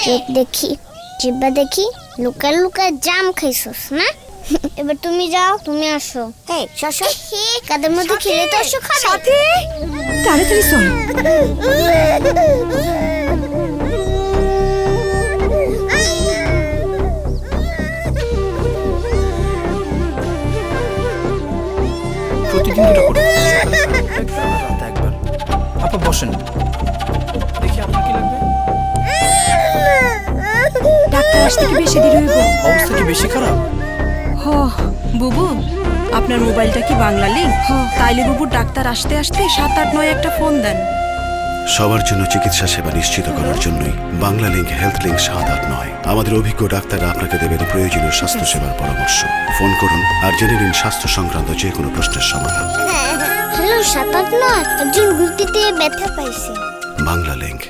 চোখ দেখি, জিব্বা দেখি, লুকায় লুকায় জাম খাইছস না? এবার তুমি যাও, তুমি আসো। এই শশা কাদের মধ্যে খেলে তো আসো খাবে। সাথী তাড়াতাড়ি চল। প্রতিদিন দুটো করে রাতে একবার। আপা বসেন, দেখি আপনার কি লাগবে। ডাক্তার আসতে কি বেশি দেরি হইব? অবস্থা কি বেশি খারাপ? হ বুবু, আপনার মোবাইলটা কি বাংলা লিংক? তাইলে বুবু ডাক্তার আসতে আসতে 7-8-9 একটা ফোন দেন। সবার জন্য চিকিৎসা সেবা নিশ্চিত করার জন্যই বাংলা লিংক হেলথ লিংক 789। আমাদের অভিজ্ঞ ডাক্তাররা আপনাকে দেবেন প্রয়োজনীয় স্বাস্থ্য সেবার পরামর্শ। ফোন করুন আর জেনে নিন স্বাস্থ্য সংক্রান্ত যে কোনো প্রশ্নের সমাধান। হ্যালো 789, একজন গুলতিতে ব্যথা পাইছে। বাংলা লিংক।